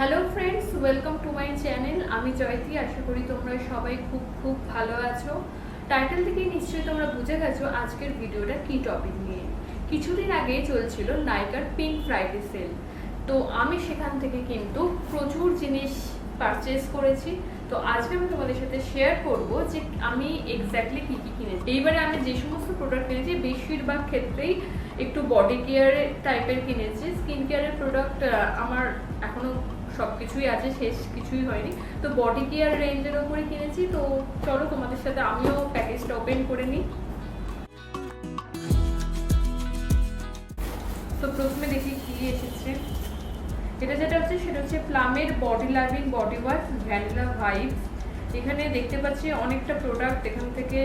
Hello friends, welcome to my channel. আমি জয়তী। আশা করি তোমরা সবাই খুব খুব ভালো আছো। টাইটেল থেকেই নিশ্চয়ই তোমরা বুঝে গেছো আজকের ভিডিওটা কি টপিক নিয়ে। কিছুদিন আগে চলছিল নাইকার পিঙ্ক ফ্রাইডে সেল। তো আমি সেখান থেকে কিন্তু প্রচুর জিনিস পারচেস করেছি। তো আজকে আমি তোমাদের সাথে শেয়ার করব যে আমি এক্স্যাক্টলি কী কী কিনেছি। এইবারে আমি যে সমস্ত প্রোডাক্ট কিনেছি বেশিরভাগ ক্ষেত্রেই একটু বডি কেয়ারের টাইপের কিনেছি। স্কিন কেয়ারের প্রোডাক্ট আমার এখনো সব কিছুই আছে, শেষ কিছুই হয়নি। তো বডি কেয়ার রেঞ্জের ওপরে কিনেছি। তো চলো তোমাদের সাথে আমিও প্যাকেজটা ওপেন করে নিই। তো প্রথমে দেখি কি এসেছে। এটা যেটা হচ্ছে সেটা হচ্ছে প্লামের body loving body wash vanilla vibes. এখানে দেখতে পাচ্ছি অনেকটা প্রোডাক্ট এখান থেকে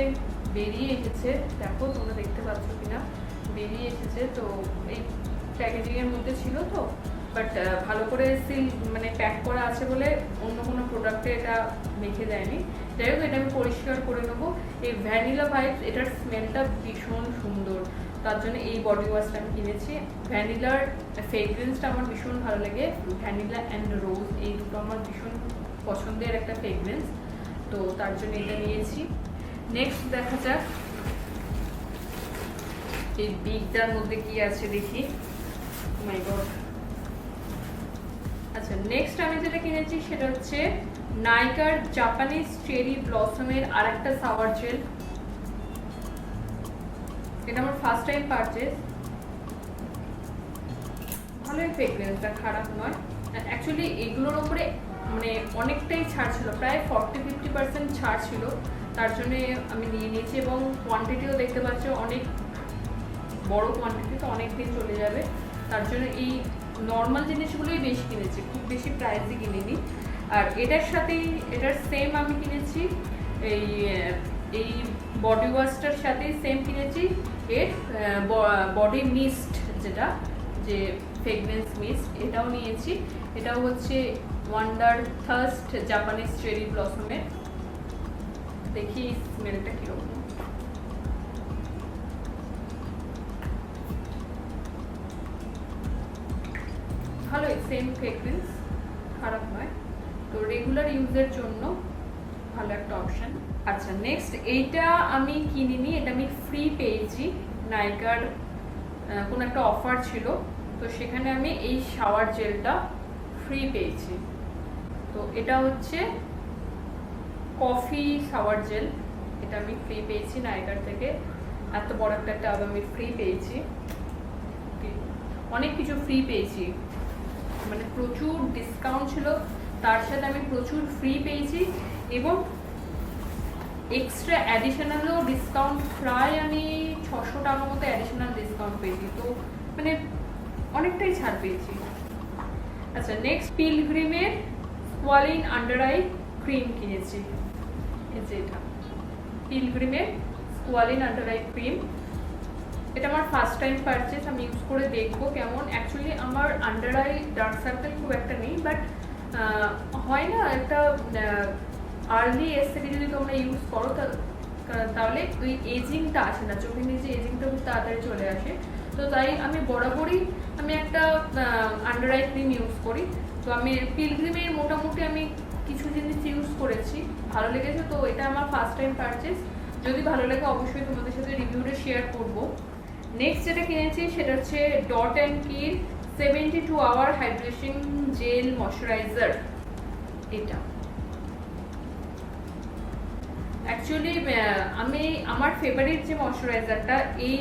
বেরিয়ে এসেছে। দেখো তোমরা দেখতে পাচ্ছ কিনা, বেরিয়ে এসেছে। তো এই প্যাকেজিংয়ের মধ্যে ছিল তো, বাট ভালো করে সিল মানে প্যাক করা আছে বলে অন্য কোনো প্রোডাক্টে এটা মেখে দেয়নি। যাই হোক, এটা আমি পরিষ্কার করে নেবো। এই ভ্যানিলা ভাইবস, এটার স্মেলটা ভীষণ সুন্দর, তার জন্য এই বডি ওয়াশটা আমি কিনেছি। ভ্যানিলার ফ্রেগরেন্সটা আমার ভীষণ ভালো লাগে। ভ্যানিলা অ্যান্ড রোজ এই দুটো আমার ভীষণ পছন্দের একটা ফ্রেগরেন্স, তো তার জন্য এটা নিয়েছি। নেক্সট দেখা যাক এই বিগটার মধ্যে কি আছে দেখি। মাই গড। আচ্ছা, নেক্সট আমি যেটা কিনেছি সেটা হচ্ছে নাইকার জাপানিজ চেরি ব্লসমের আরেকটা সাওয়ার জেল। এটা আমার ফার্স্ট টাইম পারচেস। ভালোই ফ্রেগরেন্সটা, খারাপ নয়। অ্যাকচুয়ালি এগুলোর ওপরে মানে অনেকটাই ছাড় ছিল, প্রায় 40-50% ছাড় ছিল, তার জন্যে আমি নিয়ে নিয়েছি। এবং কোয়ান্টিটিও দেখতে পাচ্ছ অনেক বড় কোয়ান্টিটি, তো অনেক দিন চলে যাবে। তার জন্য এই নর্মাল জিনিসগুলোই বেশি কিনেছি, খুব বেশি প্রাইসে কিনিনি। আর এটার সাথেই এটার সেম আমি কিনেছি এই বডি ওয়াশটার সাথেই সেম কিনেছি এর বডি মিস্ট, যেটা যে ফ্রেগরেন্স মিস্ট, এটাও নিয়েছি। এটাও হচ্ছে ওয়ান্ডার থার্স্ট জাপানিজ চেরি ব্লসমের। দেখি স্মেলটা কীরকম। ভালোই, সেম ফ্রেগরেন্স, খারাপ নয়। তো রেগুলার ইউজের জন্য ভালো একটা অপশান। আচ্ছা, নেক্সট এইটা আমি কিনিনি, এটা আমি ফ্রি পেয়েছি। নাইকার কোনো একটা অফার ছিল, তো সেখানে আমি এই শাওয়ার জেলটা ফ্রি পেয়েছি। তো এটা হচ্ছে কফি শাওয়ার জেল, এটা আমি ফ্রি পেয়েছি নাইকার থেকে। এত বড় একটা টাব আমি ফ্রি পেয়েছি। অনেক কিছু ফ্রি পেয়েছি, মানে প্রচুর ডিসকাউন্ট ছিল, তার সাথে আমি প্রচুর ফ্রি পেয়েছি। এবং এক্সট্রা অ্যাডিশনালও ডিসকাউন্ট, প্রায় আমি 600 টাকা মতো অ্যাডিশনাল ডিসকাউন্ট পেয়েছি। তো মানে অনেকটাই ছাড় পেয়েছি। আচ্ছা, নেক্সট পিলগ্রিমের স্কোয়ালিন আন্ডার আই ক্রিম কিনেছি। এই যে এটা পিলগ্রিমের স্কোয়ালিন আন্ডার আই ক্রিম। এটা আমার ফার্স্ট টাইম পারচেস, আমি ইউজ করে দেখবো কেমন। অ্যাকচুয়ালি আমার আন্ডার আই ডার্ক সার্কেল খুব একটা নেই, বাট হয় না একটা আর্লি এজ থেকে যদি তোমরা ইউজ করো তাহলে ওই এজিংটা আসে না, চোখের নিচে এজিংটা খুব তাড়াতাড়ি চলে আসে। তো তাই আমি বরাবরই একটা আন্ডার আই ক্রিম ইউজ করি। তো আমি পিলগ্রিমের মোটামুটি আমি কিছু জিনিস ইউজ করেছি, ভালো লেগেছে। তো এটা আমার ফার্স্ট টাইম পারচেস, যদি ভালো লাগে অবশ্যই তোমাদের সাথে রিভিউটা শেয়ার করবো। নেক্সট যেটা কিনেছি সেটা হচ্ছে Dot and Key 72 hour hydration gel moisturiser. এটা অ্যাকচুয়ালি আমি আমার ফেভারিট যে ময়শ্চারাইজারটা এই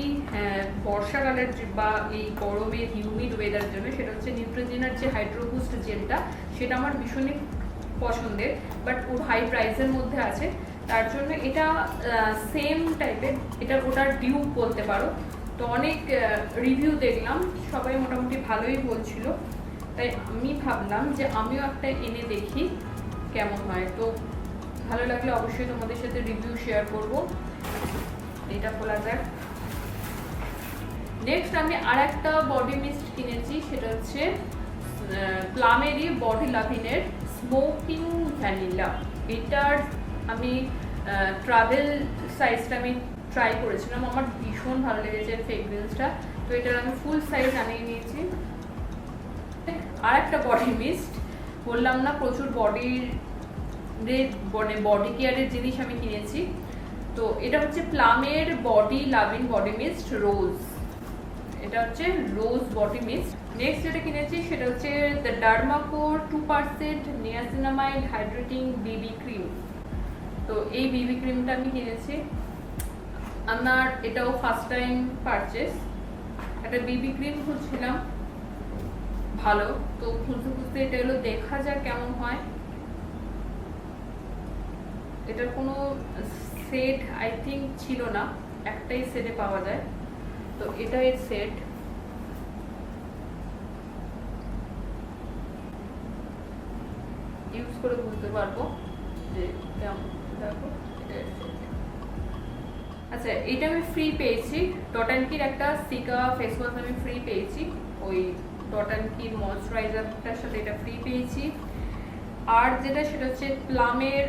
বর্ষাকালের বা এই গরমের হিউমিড ওয়েদারের জন্য, সেটা হচ্ছে নিউট্রিজেনার যে হাইড্রো বুস্ট জেলটা। সেটা আমার ভীষণই পছন্দের, বাট ওর হাই প্রাইসের মধ্যে আছে, তার জন্য এটা সেম টাইপের, এটা ওটার ডিউপ বলতে পারো। তো অনেক রিভিউ দেখলাম, সবাই মোটামুটি ভালোই বলছিল, তাই আমি ভাবলাম যে আমিও একটা এনে দেখি কেমন হয়। তো ভালো লাগলে অবশ্যই তোমাদের সাথে রিভিউ শেয়ার করব। এটা খোলা যাক। নেক্সট আমি আর একটা বডি মিস্ট কিনেছি, সেটা হচ্ছে প্লামেরই বডি লাভিনের স্মোকিং ভ্যানিলা। এটার আমি ট্রাভেল সাইজটা আমি ট্রাই করেছিলাম, আমার ভীষণ ভালো লেগেছে ফ্রেগরেন্সটা। তো এটার আমি ফুল সাইজ আনিয়ে নিয়েছি। আর একটা বডি মিস্ট বললাম না প্রচুর বডি কেয়ারের জিনিস আমি কিনেছি। তো এটা হচ্ছে প্লামের বডি লাভিং বডি মিস্ট রোজ, এটা হচ্ছে রোজ বডি মিস্ট। নেক্সট যেটা কিনেছি সেটা হচ্ছে the Derma Co 2% niacinamide hydrating BB cream. তো এই বিবি ক্রিমটা আমি কিনেছি, আমার এটাও ফার্স্ট টাইম পারচেস। একটা বিবি ক্রিম খুঁজছিলাম ভালো, তো খুঁজতে খুঁজতে এটা এলো, দেখা যাক কেমন হয়। এটার কোনো সেট আই থিঙ্ক ছিল না, একটাই সেটে পাওয়া যায়। তো এটা এর সেট। ইউজ করে বুঝতে পারবো যে কেমন। দেখো এটা এর সেট। আচ্ছা, এটা আমি ফ্রি পেয়েছি, ডট অ্যান্ড কির একটা সিকা ফেস ওয়াশ আমি ফ্রি পেয়েছি, ওই ডট অ্যান্ড কির ময়শ্চারাইজারটার সাথে এটা ফ্রি পেয়েছি। আর যেটা সেটা হচ্ছে প্লামের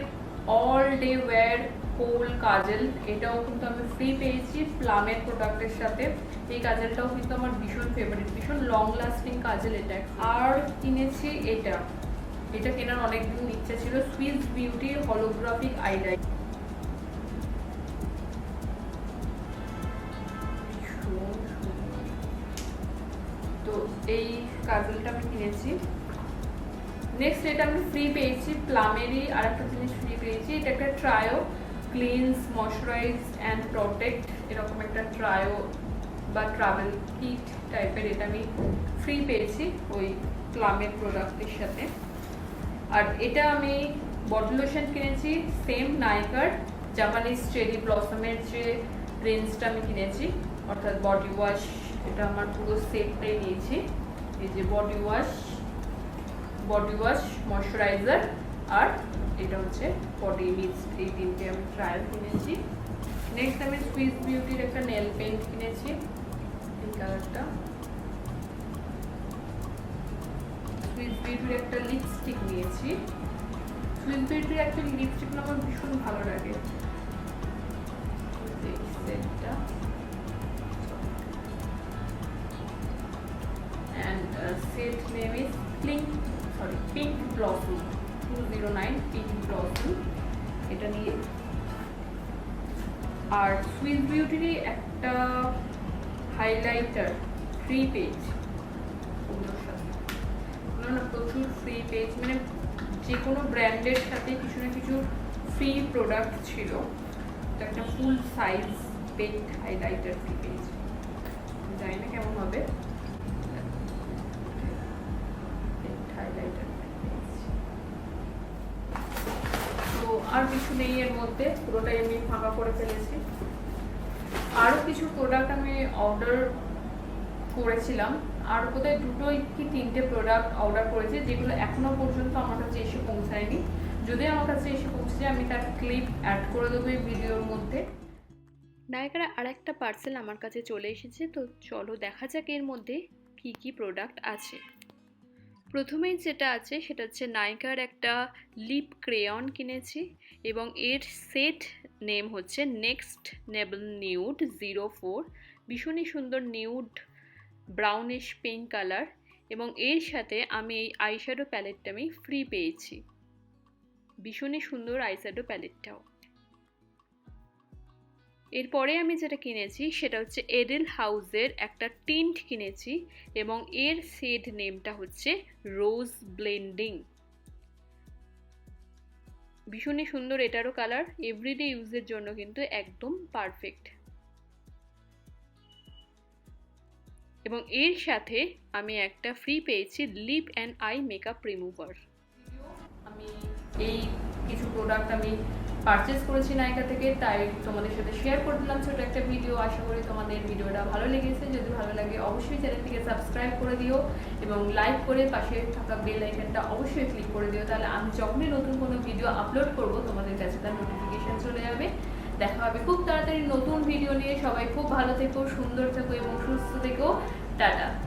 অল ডে ওয়্যার কোল কাজল, এটাও কিন্তু আমি ফ্রি পেয়েছি প্লামের প্রোডাক্টের সাথে। এই কাজলটাও কিন্তু আমার ভীষণ ফেভারিট, ভীষণ লং লাস্টিং কাজল এটা। আর কিনেছি এটা কেনার অনেকদিন ইচ্ছা ছিল, সুইস বিউটির হলোগ্রাফিক আইলাইনার। তো এই কাজলটা আমি কিনেছি। নেক্সট এটা আমি ফ্রি পেয়েছি প্লামেরই আর একটা জিনিস ফ্রি পেয়েছি, এটা একটা ট্রায়ো ক্লিনস ময়শ্চারাইজ অ্যান্ড প্রোটেক্ট, এরকম একটা ট্রায়ো বা ট্রাভেল কিট টাইপের, এটা আমি ফ্রি পেয়েছি ওই প্লামের প্রোডাক্টের সাথে। আর এটা আমি বডি লোশন কিনেছি সেম নাইকার জাপানিজ চেরি ব্লসমের যে রেঞ্জটা আমি কিনেছি, অর্থাৎ বডি ওয়াশ, এটা আমার পুরো সেটটাই নিয়েছি। এই যে বডি ওয়াশ ময়শ্চারাইজার আর এটা হচ্ছে বডি মিস্ট, এই তিনটে আমি ট্রায়াল কিনেছি। নেক্সট আমি সুইস বিউটির একটা নেল পেন্ট কিনেছি, এই কালারটা। সুইস বিউটির একটা লিপস্টিক নিয়েছি, সুইস বিউটির অ্যাকচুয়ালি লিপস্টিকটা আমার ভীষণ ভালো লাগে। এই সেটটা and set name is Pink Blossom 209 Pink Blossom, এটা নিয়ে। আর সুইস বিউটির একটা হাইলাইটার ফ্রি পেজ, প্রচুর ফ্রি পেজ, মানে যে কোনো ব্র্যান্ডের সাথে কিছু না কিছু ফ্রি প্রোডাক্ট ছিল। এটা একটা ফুল size page highlighter free page, জানি না কেমন হবে। তো আর কিছু নেই এর মধ্যে, পুরোটাই আমি ফাঁকা করে ফেলেছি। আরও কিছু প্রোডাক্ট আমি অর্ডার করেছিলাম, আর বোধহয় 2 কি 3টে প্রোডাক্ট অর্ডার করেছি, যেগুলো এখনো পর্যন্ত আমার কাছে এসে পৌঁছায়নি। যদি আমার কাছে এসে পৌঁছে যায় আমি তার ক্লিপ অ্যাড করে দেবো এই ভিডিওর মধ্যে। নায়িকার আর একটা পার্সেল আমার কাছে চলে এসেছে, তো চলো দেখা যাক এর মধ্যে কি কি প্রোডাক্ট আছে। প্রথমেই যেটা আছে সেটা হচ্ছে নায়িকার একটা লিপ ক্রেয়ন কিনেছি, এবং এর সেট নেম হচ্ছে নেক্সট নেবল নিউড 04, ভীষণই সুন্দর নিউড ব্রাউনিশ পিঙ্ক কালার, এবং এর সাথে আমি এই আইশ্যাডো প্যালেটটা আমি ফ্রি পেয়েছি, ভীষণই সুন্দর আইশ্যাডো প্যালেটটাও। এরপরে আমি যেটা কিনেছি সেটা হচ্ছে এডেল হাউসের একটা টিন্ট কিনেছি, এবং এর শেড নেমটা হচ্ছে রোজ ব্লেন্ডিং, ভীষণই সুন্দর এটারও কালার, এভরিডে ইউজের জন্য কিন্তু একদম পারফেক্ট। এবং এর সাথে আমি একটা ফ্রি পেয়েছি lip and eye makeup remover. আমি এই কিছু প্রোডাক্ট আমি পারচেস করেছি নায়িকা থেকে, তাই তোমাদের সাথে শেয়ার করে দিলাম ছোটো একটা ভিডিও। আশা করি তোমাদের ভিডিওটা ভালো লেগেছে, যদি ভালো লাগে অবশ্যই চ্যানেলটিকে সাবস্ক্রাইব করে দিও এবং লাইক করে পাশে থাকা বেল আইকনটা অবশ্যই ক্লিক করে দিও, তাহলে আমি যখনই নতুন কোনো ভিডিও আপলোড করব তোমাদের কাছে তার নোটিফিকেশান চলে যাবে। দেখা হবে খুব তাড়াতাড়ি নতুন ভিডিও নিয়ে। সবাই খুব ভালো থেকো, সুন্দর থেকো এবং সুস্থ থেকো। টাটা।